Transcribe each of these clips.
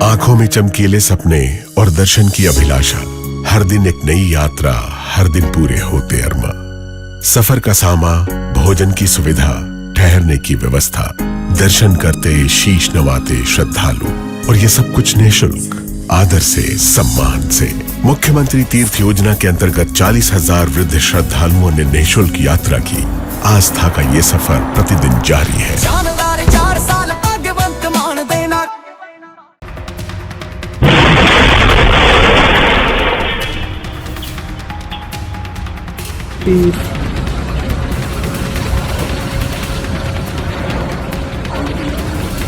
आंखों में चमकीले सपने और दर्शन की अभिलाषा, हर दिन एक नई यात्रा, हर दिन पूरे होते अरमा। सफर का सामा, भोजन की सुविधा, ठहरने की व्यवस्था, दर्शन करते शीश नवाते श्रद्धालु, और ये सब कुछ निःशुल्क, आदर से, सम्मान से। मुख्यमंत्री तीर्थ योजना के अंतर्गत 40,000 वृद्ध श्रद्धालुओं ने निःशुल्क यात्रा की। आस्था का ये सफर प्रतिदिन जारी है। शानदार 4 साल भाग्यवंत मान देना।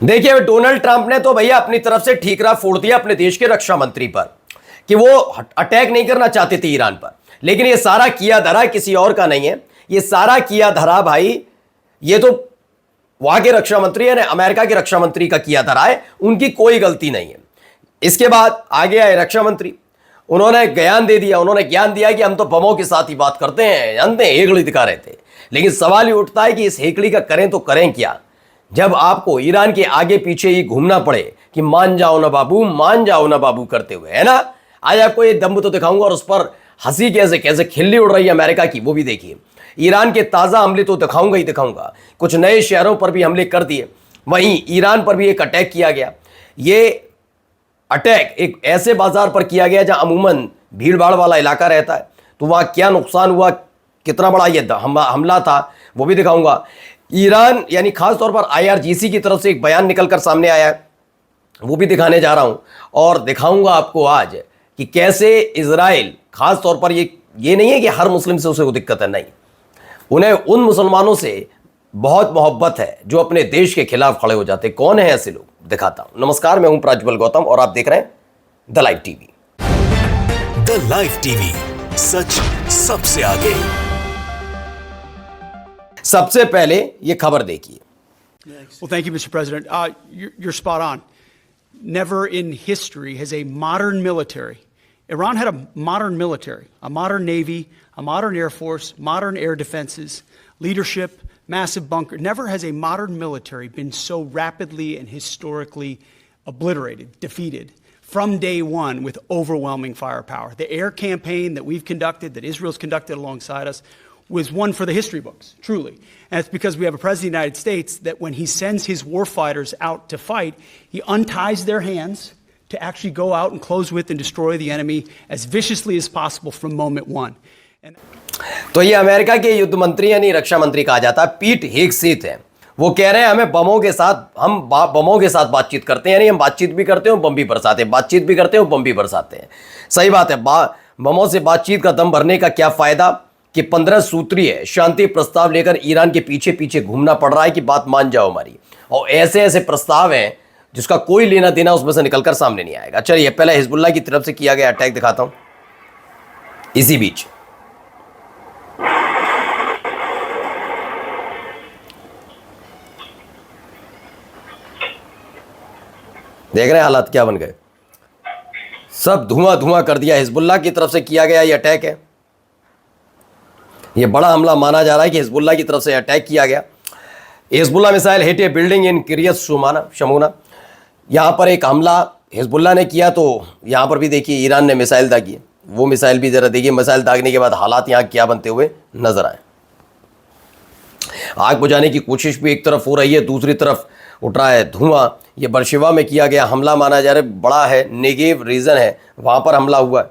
देखिए, डोनाल्ड ट्रंप ने तो भैया अपनी तरफ से ठीकरा फोड़ दिया अपने देश के रक्षा मंत्री पर कि वो अटैक नहीं करना चाहते थे ईरान पर, लेकिन ये सारा किया धरा किसी और का नहीं है। ये सारा किया धरा भाई, ये तो वहां के रक्षा मंत्री यानी अमेरिका के रक्षा मंत्री का किया धरा है, उनकी कोई गलती नहीं है। इसके बाद आगे आए रक्षा मंत्री, उन्होंने ज्ञान दे दिया, उन्होंने ज्ञान दिया कि हम तो बमों के साथ ही बात करते हैं, जानते हैं, हेकड़ी दिखा रहे थे। लेकिन सवाल ये उठता है कि इस हेकड़ी का करें तो करें क्या, जब आपको ईरान के आगे पीछे ही घूमना पड़े कि मान जाओ ना बाबू, मान जाओ ना बाबू करते हुए, है ना। आज आपको ये दम तो दिखाऊंगा और उस पर हंसी कैसे कैसे खिल्ली उड़ रही है अमेरिका की, वो भी देखिए। ईरान के ताज़ा हमले तो दिखाऊंगा ही दिखाऊंगा, कुछ नए शहरों पर भी हमले कर दिए, वहीं ईरान पर भी एक अटैक किया गया। ये अटैक एक ऐसे बाजार पर किया गया जहां अमूमन भीड़ भाड़ वाला इलाका रहता है, तो वहां क्या नुकसान हुआ, कितना बड़ा ये हमला था, वो भी दिखाऊंगा। ईरान यानी खास तौर पर IRGC की तरफ से एक बयान निकलकर सामने आया है, वो भी दिखाने जा रहा हूं और दिखाऊंगा आपको आज कि कैसे इजराइल, खास तौर पर ये नहीं है कि हर मुस्लिम से उसे को दिक्कत है, नहीं, उन्हें उन मुसलमानों से बहुत मोहब्बत है जो अपने देश के खिलाफ खड़े हो जाते। कौन है ऐसे लोग, दिखाता हूं। नमस्कार, मैं हूं प्रज्वल गौतम और आप देख रहे हैं the live TV. The live TV, सच सबसे आगे। सबसे पहले ये खबर देखिए। Well, thank you, Mr. President. You're spot on. Never in history has a modern military, Iran had a modern military, a modern navy, a modern air force, modern air defenses, leadership, massive bunker. Never has a modern military been so rapidly and historically obliterated, defeated from day one with overwhelming firepower. The air campaign that we've conducted, that Israel's conducted alongside us, was one for the history books, truly. And it's because we have a president of the United States that when he sends his warfighters out to fight, he unties their hands to actually go out and close with and destroy the enemy as viciously as possible from moment one. तो ये America के युद्ध मंत्री यानी रक्षा मंत्री कहा जाता है, पीट हेगसेथ है। वो कह रहे हैं हमें बमों के साथ, हम बमों के साथ बातचीत करते हैं, यानी हम बातचीत भी करते हैं, बम भी बरसाते हैं, बातचीत भी करते हैं, बम भी बरसाते हैं। सही बात है, बमों से बातचीत का दम भरने का क्या फायदा कि 15 सूत्रीय शांति प्रस्ताव लेकर ईरान के पीछे पीछे घूमना पड़ रहा है कि बात मान जाओ हमारी, और ऐसे ऐसे प्रस्ताव हैं जिसका कोई लेना देना उसमें से निकलकर सामने नहीं आएगा। चलिए पहले हिजबुल्लाह की तरफ से किया गया अटैक दिखाता हूं। इसी बीच देख रहे हैं हालात क्या बन गए, सब धुआं धुआं कर दिया। हिजबुल्लाह की तरफ से किया गया ये अटैक है, ये बड़ा हमला माना जा रहा है कि हिजबुल्लाह की तरफ से अटैक किया गया। Hezbollah missile hit a building in Kiryat Shmona, यहाँ पर एक हमला हिजबुल्लाह ने किया, तो यहाँ पर भी देखिए ईरान ने मिसाइल दागी है। वो मिसाइल भी जरा देखिए, मिसाइल दागने के बाद हालात यहाँ क्या बनते हुए नजर आए। आग बुझाने की कोशिश भी एक तरफ हो रही है, दूसरी तरफ उठ रहा है धुआं। ये बर्शिवा में किया गया हमला माना जा रहा है, बड़ा है, नेगेव रीजन है, वहाँ पर हमला हुआ है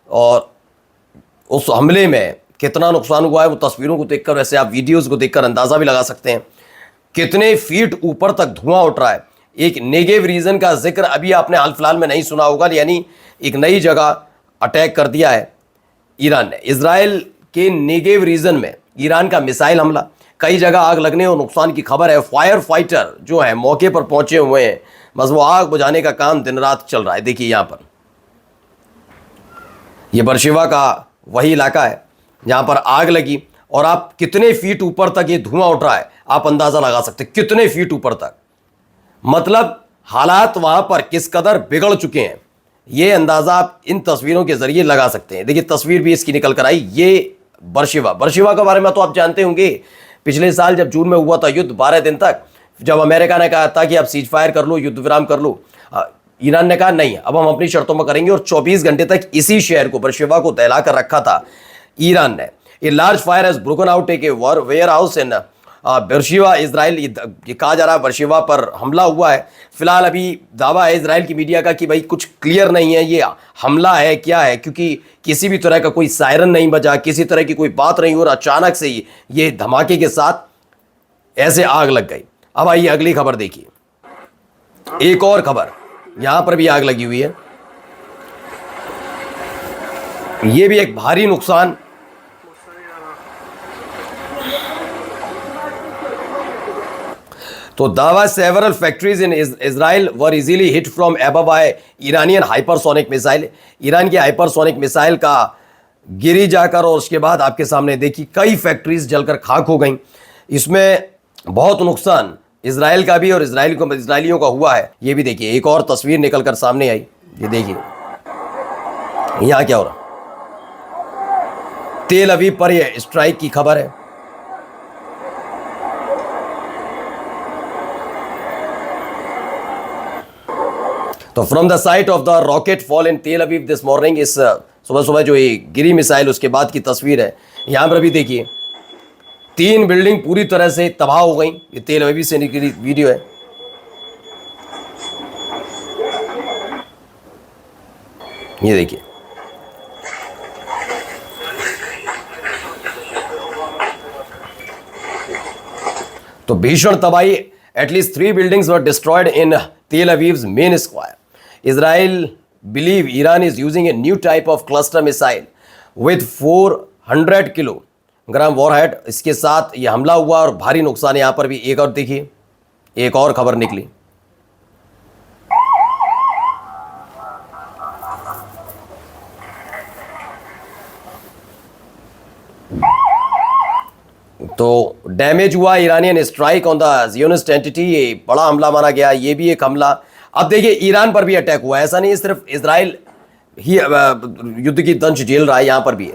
और उस हमले में कितना नुकसान हुआ है वो तस्वीरों को देखकर, वैसे आप वीडियोस को देखकर अंदाज़ा भी लगा सकते हैं कितने फीट ऊपर तक धुआं उठ रहा है। एक नेगेव रीजन का जिक्र अभी आपने हाल फिलहाल में नहीं सुना होगा, यानी एक नई जगह अटैक कर दिया है ईरान ने। इजराइल के नेगेव रीजन में ईरान का मिसाइल हमला, कई जगह आग लगने और नुकसान की खबर है। फायर फाइटर जो है मौके पर पहुंचे हुए हैं, बस वो आग बुझाने का काम दिन रात चल रहा है। देखिए यहाँ पर ये बर्शिवा का वही इलाका है जहाँ पर आग लगी और आप कितने फीट ऊपर तक ये धुआं उठ रहा है आप अंदाजा लगा सकते हैं, कितने फीट ऊपर तक। मतलब हालात वहां पर किस कदर बिगड़ चुके हैं ये अंदाजा आप इन तस्वीरों के जरिए लगा सकते हैं। देखिए तस्वीर भी इसकी निकल कर आई, ये बर्शिवा के बारे में तो आप जानते होंगे, पिछले साल जब जून में हुआ था युद्ध 12 दिन तक, जब अमेरिका ने कहा था कि आप सीज फायर कर लो, युद्ध विराम कर लो, ईरान ने कहा नहीं अब हम अपनी शर्तों में करेंगे, और 24 घंटे तक इसी शहर को बर्शिवा को दहला कर रखा था ईरान ने। A large fire has broken out a warehouse in Beersheba Israel, ये कहा जा रहा है बर्शिवा पर हमला हुआ है। फिलहाल अभी दावा है इजराइल की मीडिया का कि भाई कुछ क्लियर नहीं है ये हमला है क्या है, क्योंकि किसी भी तरह का कोई सायरन नहीं बजा, किसी तरह की कोई बात नहीं, और अचानक से ये धमाके के साथ ऐसे आग लग गई। अब आइए अगली खबर देखिए, एक और खबर, यहां पर भी आग लगी हुई है, ये भी एक भारी नुकसान। तो दावा several factories in Israel were easily hit from above by Iranian hypersonic missile, Iran की हाइपरसोनिक मिसाइल का गिरी जाकर, और उसके बाद आपके सामने देखिए कई फैक्ट्रीज जलकर खाक हो गई। इसमें बहुत नुकसान इजराइल का भी और इजराइलियों का हुआ है। ये भी देखिए एक और तस्वीर निकलकर सामने आई, ये देखिए यहां क्या हो रहा, तेल अवीव पर यह स्ट्राइक की खबर है। तो from the site of the rocket fall in तेल अवीव दिस मॉर्निंग, इस सुबह सुबह जो ये गिरी मिसाइल उसके बाद की तस्वीर है। यहां पर भी देखिए 3 बिल्डिंग पूरी तरह से तबाह हो गई, ये तेल अवीव से निकली वीडियो है। ये देखिए तो भीषण तबाही, at least 3 buildings were destroyed in Tel Aviv's main square. Israel believe Iran is using a new type of cluster missile with 400 kilogram warhead. इसके साथ ये हमला हुआ और भारी नुकसान। यहां पर भी एक और देखिए, एक और खबर निकली, तो डैमेज हुआ Iranian strike on the Zionist entity, ये बड़ा हमला माना गया, ये भी एक हमला। अब देखिए ईरान पर भी अटैक हुआ है, ऐसा नहीं सिर्फ इजराइल ही युद्ध की दंश झेल रहा है, यहां पर भी है।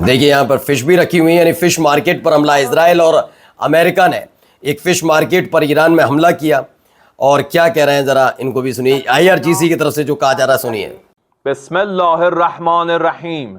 देखिए यहां पर फिश भी रखी हुई है, यानी फिश मार्केट पर हमला। इजराइल और अमेरिका ने एक फिश मार्केट पर ईरान में हमला किया, और क्या कह रहे हैं जरा इनको भी सुनिए। IRGC की तरफ से जो कहा जा रहा है सुनिए। बिस्मिल्लाहिर्रहमानिर्रहीम।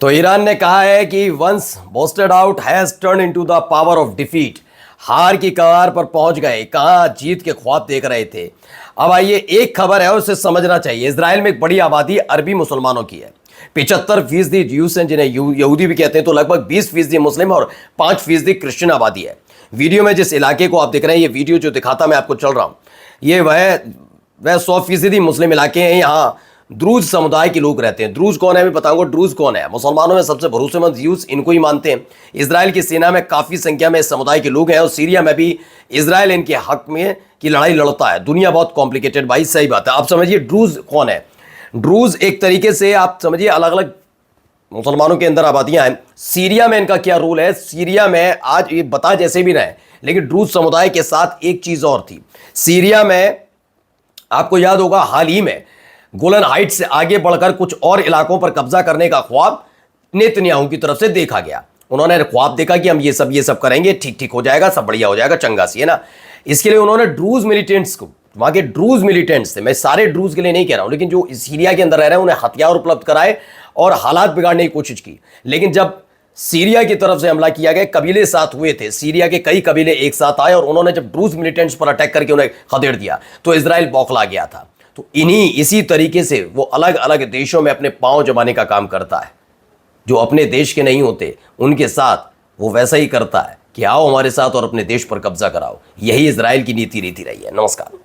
तो ईरान ने कहा है कि once boasted out has turn into the power of defeat, हार की कगार पर पहुंच गए, कहां जीत के ख्वाब देख रहे थे। अब आइए एक खबर है और उसे समझना चाहिए। इजराइल में एक बड़ी आबादी अरबी मुसलमानों की है, 75% ज्यूस हैं जिन्हें यहूदी भी कहते हैं, तो लगभग 20% मुस्लिम और 5% क्रिश्चियन आबादी है। वीडियो में जिस इलाके को आप देख रहे हैं, ये वीडियो जो दिखाता मैं आपको चल रहा हूं, ये वह 100% मुस्लिम इलाके हैं। यहाँ द्रूज समुदाय के लोग रहते हैं। द्रूज कौन है मैं बताऊंगा। द्रूज कौन है? मुसलमानों में सबसे भरोसेमंद यूस इनको ही मानते हैं। इजराइल की सेना में काफ़ी संख्या में इस समुदाय के लोग हैं, और सीरिया में भी इजराइल इनके हक में की लड़ाई लड़ता है। दुनिया बहुत कॉम्प्लिकेटेड भाई, सही बात है। आप समझिए ड्रूज कौन है। ड्रूज एक तरीके से आप समझिए अलग अलग मुसलमानों के अंदर आबादियां हैं। सीरिया में इनका क्या रोल है? सीरिया में आज ये बता जैसे भी रहे, लेकिन ड्रूज समुदाय के साथ एक चीज़ और थी। सीरिया में आपको याद होगा हाल ही में गोलन हाइट से आगे बढ़कर कुछ और इलाकों पर कब्जा करने का ख्वाब नेतन्याहू की तरफ से देखा गया। उन्होंने ख्वाब देखा कि हम ये सब करेंगे, ठीक ठीक हो जाएगा, सब बढ़िया हो जाएगा, चंगा सी है ना। इसके लिए उन्होंने ड्रूज मिलिटेंट्स को, वहां के ड्रूज मिलिटेंट्स थे, मैं सारे ड्रूज के लिए नहीं कह रहा हूं, लेकिन जो सीरिया के अंदर रह रहे हैं उन्हें हथियार उपलब्ध कराए और हालात बिगाड़ने की कोशिश की। लेकिन जब सीरिया की तरफ से हमला किया गया, कबीले साथ हुए थे, सीरिया के कई कबीले एक साथ आए और उन्होंने जब ड्रूज मिलिटेंट्स पर अटैक करके उन्हें खदेड़ दिया, तो इजराइल बौखला गया था। तो इसी तरीके से वो अलग अलग देशों में अपने पांव जमाने का काम करता है। जो अपने देश के नहीं होते उनके साथ वो वैसा ही करता है कि आओ हमारे साथ और अपने देश पर कब्जा कराओ। यही इजराइल की नीति रीति रही है। नमस्कार।